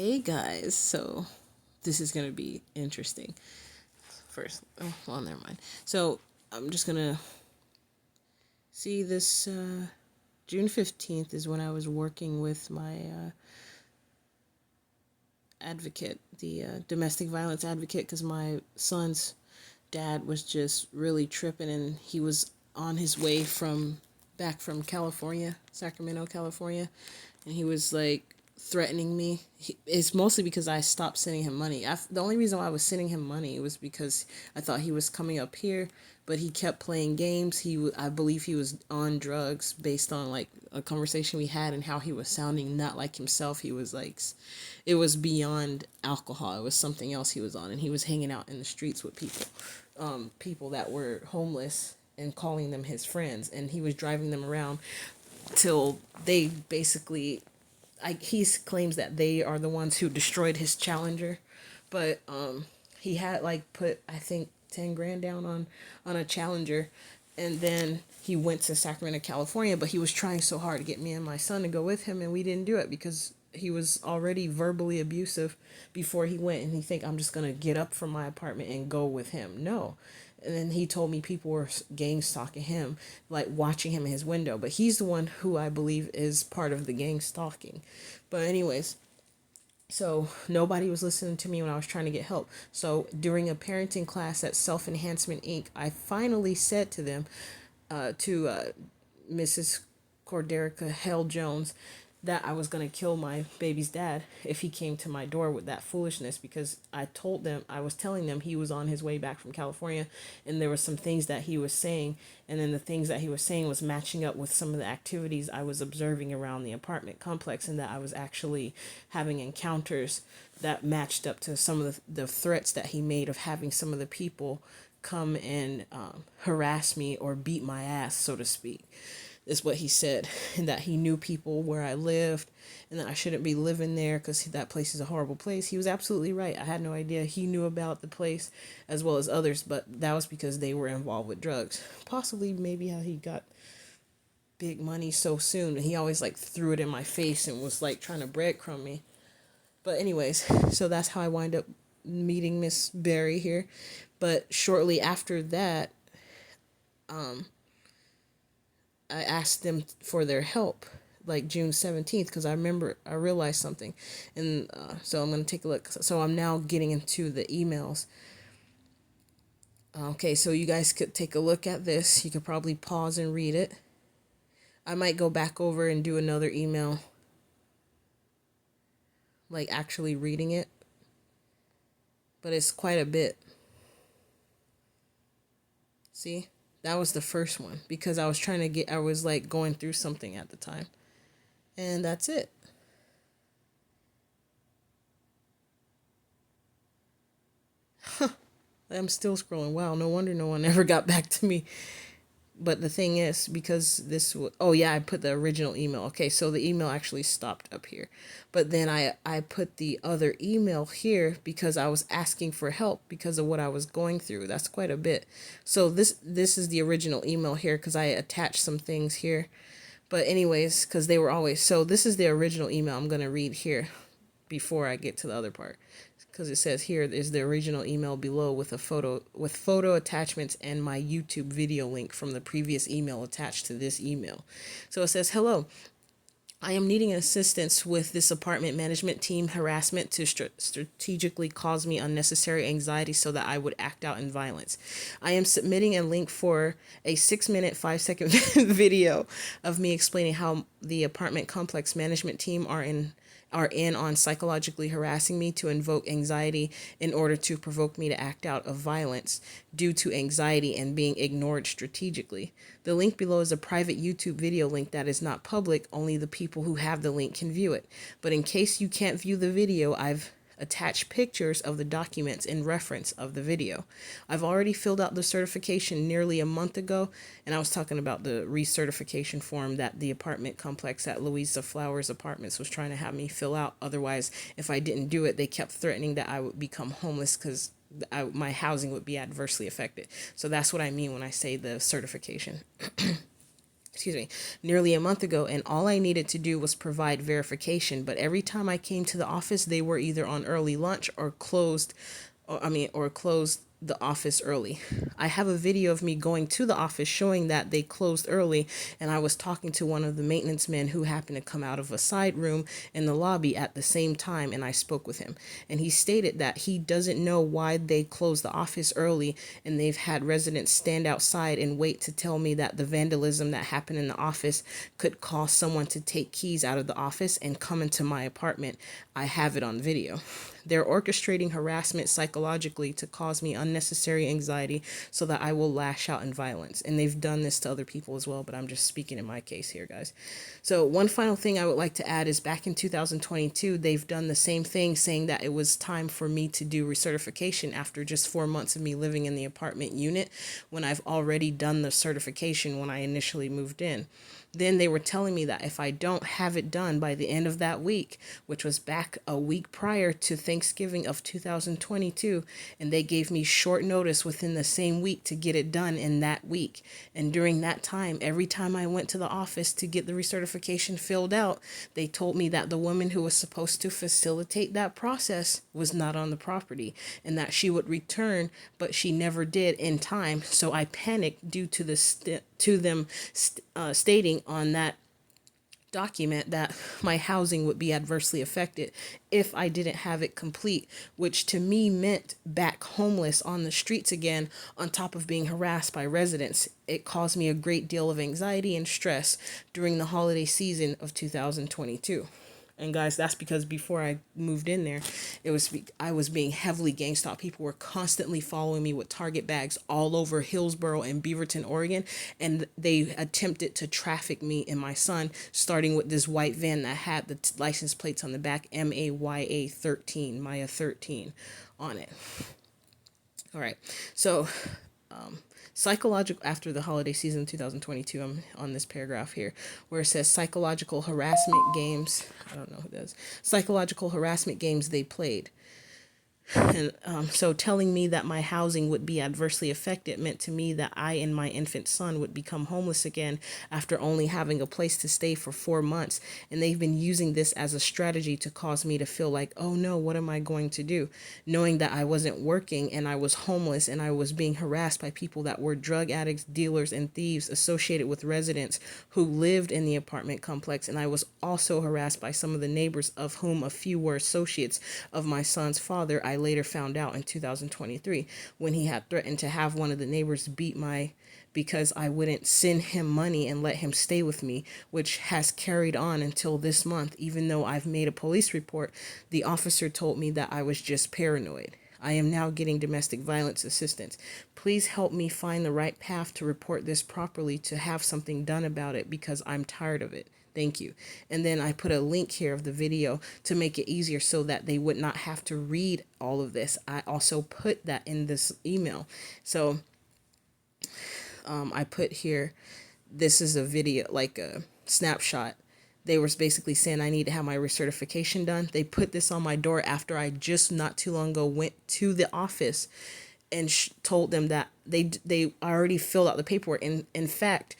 Hey guys, so this is gonna be interesting. First, oh, well, never mind. So I'm just gonna see this. June 15th is when I was working with my advocate, the domestic violence advocate, because my son's dad was just really tripping, and he was on his way from back from California, Sacramento, California, and he was like threatening me. It's mostly because I stopped sending him money. The only reason why I was sending him money was because I thought he was coming up here, but he kept playing games. I believe he was on drugs based on like a conversation we had and how he was sounding not like himself. He was like, it was beyond alcohol. It was something else he was on, and he was hanging out in the streets with people that were homeless and calling them his friends, and he was driving them around till they basically he claims that they are the ones who destroyed his Challenger, but he had like put I think 10 grand down on a Challenger, and then he went to Sacramento, California. But he was trying so hard to get me and my son to go with him, and we didn't do it because he was already verbally abusive before he went, and he think I'm just gonna get up from my apartment and go with him. No. And then he told me people were gang stalking him, like watching him in his window. But he's the one who I believe is part of the gang stalking. But anyways, so nobody was listening to me when I was trying to get help. So during a parenting class at Self Enhancement Inc., I finally said to them, to Mrs. Corderica Hell Jones, that I was going to kill my baby's dad if he came to my door with that foolishness, because I was telling them he was on his way back from California, and there were some things that he was saying, and then the things that he was saying was matching up with some of the activities I was observing around the apartment complex, and that I was actually having encounters that matched up to some of the threats that he made of having some of the people come and harass me or beat my ass, so to speak, is what he said. And that he knew people where I lived, and that I shouldn't be living there because that place is a horrible place. He was absolutely right. I had no idea he knew about the place as well as others, but that was because they were involved with drugs. Possibly maybe how he got big money so soon, and he always like threw it in my face and was like trying to breadcrumb me. But anyways, so that's how I wind up meeting Miss Berry here. But shortly after that, I asked them for their help, like June 17th, because I remember I realized something. And so I'm going to take a look. So I'm now getting into the emails. Okay, so you guys could take a look at this. You could probably pause and read it. I might go back over and do another email, like actually reading it. But it's quite a bit. See? That was the first one because I was like going through something at the time. And that's it. I'm still scrolling. Wow, no wonder no one ever got back to me. But the thing is, because oh yeah, I put the original email. Okay, so the email actually stopped up here. But then I put the other email here because I was asking for help because of what I was going through. That's quite a bit. So this is the original email here because I attached some things here. But anyways, because they were always, so this is the original email I'm going to read here before I get to the other part, because it says here is the original email below with photo attachments and my YouTube video link from the previous email attached to this email. So it says, hello, I am needing assistance with this apartment management team harassment to strategically cause me unnecessary anxiety so that I would act out in violence. I am submitting a link for a 6-minute, 5-second video of me explaining how the apartment complex management team are in on psychologically harassing me to invoke anxiety in order to provoke me to act out of violence due to anxiety and being ignored strategically. The link below is a private YouTube video link that is not public. Only the people who have the link can view it. But in case you can't view the video, I've attach pictures of the documents in reference of the video. I've already filled out the certification nearly a month ago, and I was talking about the recertification form that the apartment complex at Louisa Flowers Apartments was trying to have me fill out. Otherwise, if I didn't do it, they kept threatening that I would become homeless because my housing would be adversely affected. So that's what I mean when I say the certification. excuse me, nearly a month ago, and all I needed to do was provide verification. But every time I came to the office, they were either on early lunch or closed, or closed the office early. I have a video of me going to the office showing that they closed early, and I was talking to one of the maintenance men who happened to come out of a side room in the lobby at the same time, and I spoke with him. And he stated that he doesn't know why they closed the office early, and they've had residents stand outside and wait to tell me that the vandalism that happened in the office could cause someone to take keys out of the office and come into my apartment. I have it on video. They're orchestrating harassment psychologically to cause me unnecessary anxiety so that I will lash out in violence. And they've done this to other people as well, but I'm just speaking in my case here, guys. So one final thing I would like to add is back in 2022, they've done the same thing, saying that it was time for me to do recertification after just 4 months of me living in the apartment unit, when I've already done the certification when I initially moved in. Then they were telling me that if I don't have it done by the end of that week, which was back a week prior to Thanksgiving of 2022, and they gave me short notice within the same week to get it done in that week. And during that time, every time I went to the office to get the recertification filled out, they told me that the woman who was supposed to facilitate that process was not on the property and that she would return, but she never did in time. So I panicked due to them stating on that document that my housing would be adversely affected if I didn't have it complete, which to me meant back homeless on the streets again, on top of being harassed by residents. It caused me a great deal of anxiety and stress during the holiday season of 2022. And guys, that's because before I moved in there, I was being heavily gang stalked. People were constantly following me with target bags all over Hillsboro and Beaverton, Oregon, and they attempted to traffic me and my son, starting with this white van that had the license plates on the back, MAYA 13, Maya 13 on it. All right. So, psychological, after the holiday season 2022, I'm on this paragraph here where it says psychological harassment games. I don't know who does psychological harassment games they played. And so telling me that my housing would be adversely affected meant to me that I and my infant son would become homeless again after only having a place to stay for 4 months. And they've been using this as a strategy to cause me to feel like, oh no, what am I going to do? Knowing that I wasn't working and I was homeless and I was being harassed by people that were drug addicts, dealers, and thieves associated with residents who lived in the apartment complex. And I was also harassed by some of the neighbors, of whom a few were associates of my son's father. I later found out in 2023 when he had threatened to have one of the neighbors beat because I wouldn't send him money and let him stay with me, which has carried on until this month. Even though I've made a police report, the officer told me that I was just paranoid. I am now getting domestic violence assistance. Please help me find the right path to report this properly, to have something done about it, because I'm tired of it. Thank you. And then I put a link here of the video to make it easier so that they would not have to read all of this. I also put that in this email. So I put here, this is a video, like a snapshot. They were basically saying I need to have my recertification done. They put this on my door after I just not too long ago went to the office and told them that they already filled out the paperwork. And in fact,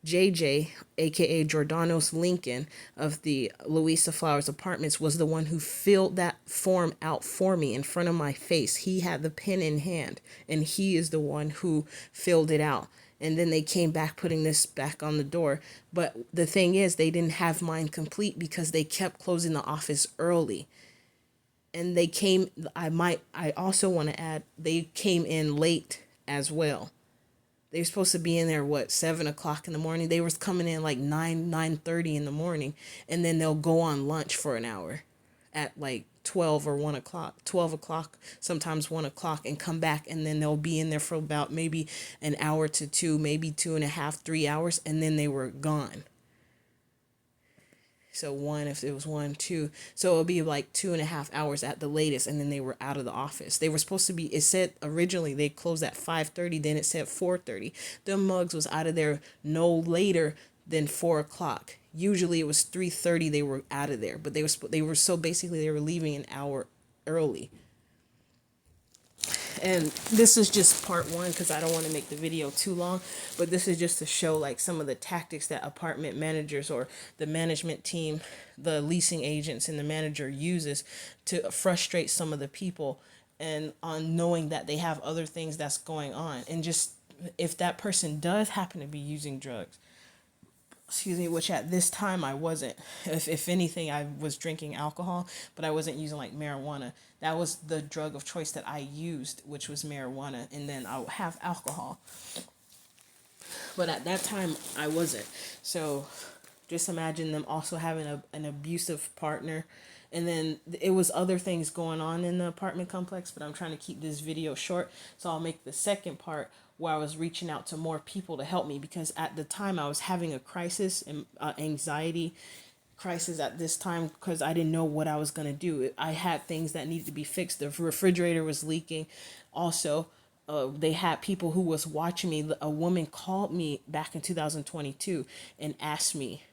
JJ, aka Jordanos Lincoln of the Louisa Flowers Apartments, was the one who filled that form out for me in front of my face. He had the pen in hand, and he is the one who filled it out. And then they came back putting this back on the door. But the thing is, they didn't have mine complete because they kept closing the office early. And they came, I also want to add, they came in late as well. They were supposed to be in there, 7 o'clock in the morning. They was coming in like 9:30 in the morning, and then they'll go on lunch for an hour at like 12 or 1 o'clock, 12 o'clock, sometimes 1 o'clock, and come back, and then they'll be in there for about maybe an hour to two, maybe 2.5, 3 hours, and then they were gone. So if it was 1, 2, so it'll be like 2.5 hours at the latest, and then they were out of the office. They were supposed to be, it said originally they closed at 5:30, then it said 4:30. The mugs was out of there no later than 4 o'clock. Usually it was 3:30 they were out of there, but they were leaving an hour early. And this is just part one because I don't want to make the video too long, but this is just to show like some of the tactics that apartment managers or the management team, the leasing agents and the manager uses to frustrate some of the people, and on knowing that they have other things that's going on. And just if that person does happen to be using drugs, excuse me, which at this time I wasn't. If anything, I was drinking alcohol, but I wasn't using like marijuana. That was the drug of choice that I used, which was marijuana, and then I would have alcohol. But at that time, I wasn't. So just imagine them also having an abusive partner. And then it was other things going on in the apartment complex, but I'm trying to keep this video short. So I'll make the second part where I was reaching out to more people to help me, because at the time I was having a crisis and anxiety crisis at this time because I didn't know what I was going to do. I had things that needed to be fixed. The refrigerator was leaking. Also, they had people who was watching me. A woman called me back in 2022 and asked me,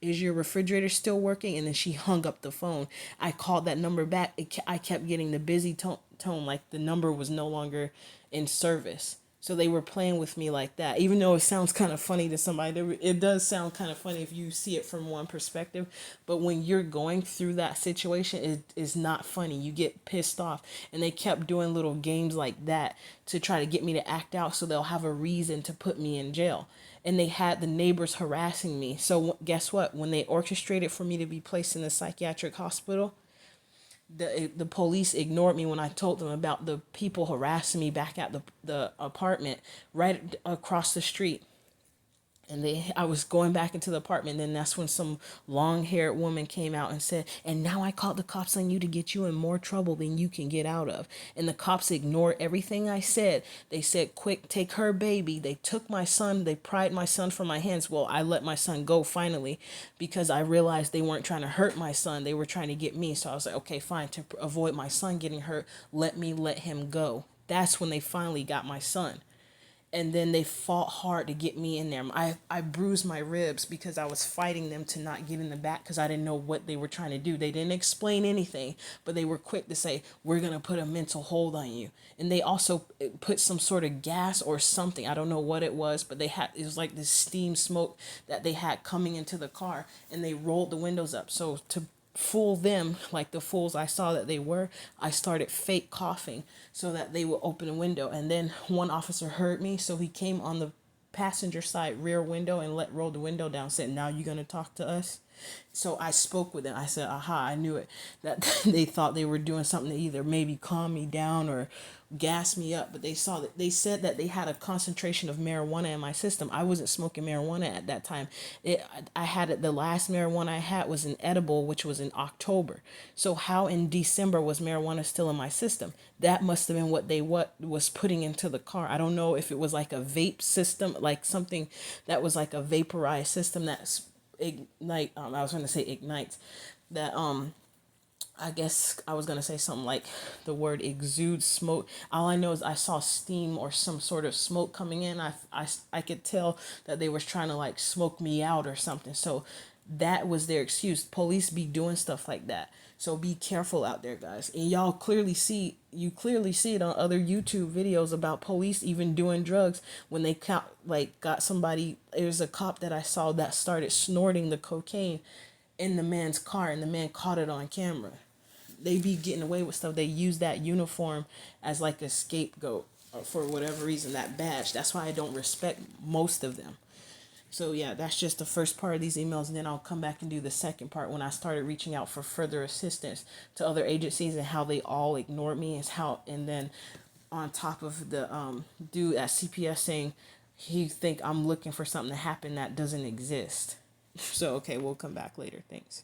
is your refrigerator still working? And then she hung up the phone. I called that number back. I kept getting the busy tone, like the number was no longer in service. So they were playing with me like that. Even though it sounds kind of funny to somebody, it does sound kind of funny if you see it from one perspective. But when you're going through that situation, it is not funny. You get pissed off. And they kept doing little games like that to try to get me to act out so they'll have a reason to put me in jail. And they had the neighbors harassing me. So guess what? When they orchestrated for me to be placed in a psychiatric hospital, the police ignored me when I told them about the people harassing me back at the apartment right across the street. And I was going back into the apartment. And then that's when some long-haired woman came out and said, and now I called the cops on you to get you in more trouble than you can get out of. And the cops ignored everything I said. They said, quick, take her baby. They took my son. They pried my son from my hands. Well, I let my son go finally because I realized they weren't trying to hurt my son. They were trying to get me. So I was like, okay, fine. To avoid my son getting hurt, let me let him go. That's when they finally got my son. And then they fought hard to get me in there. I bruised my ribs because I was fighting them to not get in the back because I didn't know what they were trying to do. They didn't explain anything, but they were quick to say, we're going to put a mental hold on you. And they also put some sort of gas or something. I don't know what it was, but it was like this steam smoke that they had coming into the car, and they rolled the windows up. So to fool them, like the fools I saw that they were, I started fake coughing so that they would open a window. And then one officer heard me, so he came on the passenger side rear window and rolled the window down, said, now you gonna talk to us? So I spoke with them. I said, aha, I knew it. That they thought they were doing something to either maybe calm me down or gas me up. But they said that they had a concentration of marijuana in my system. I wasn't smoking marijuana at that time. I had it. The last marijuana I had was an edible, which was in October. So how in December was marijuana still in my system? That must have been what was putting into the car. I don't know if it was like a vape system, like something that was like a vaporized system that's ignite. I was going to say ignites. That I guess I was going to say something like the word exudes smoke. All I know is I saw steam or some sort of smoke coming in. I could tell that they was trying to like smoke me out or something. So that was their excuse. Police be doing stuff like that. So be careful out there, guys. And you clearly see it on other YouTube videos about police even doing drugs when they got somebody. There's a cop that I saw that started snorting the cocaine in the man's car, and the man caught it on camera. They be getting away with stuff. They use that uniform as like a scapegoat for whatever reason, that badge. That's why I don't respect most of them. So yeah, that's just the first part of these emails, and then I'll come back and do the second part when I started reaching out for further assistance to other agencies and how they all ignored me, and then on top of the dude at CPS saying he think I'm looking for something to happen that doesn't exist. So okay, we'll come back later. Thanks.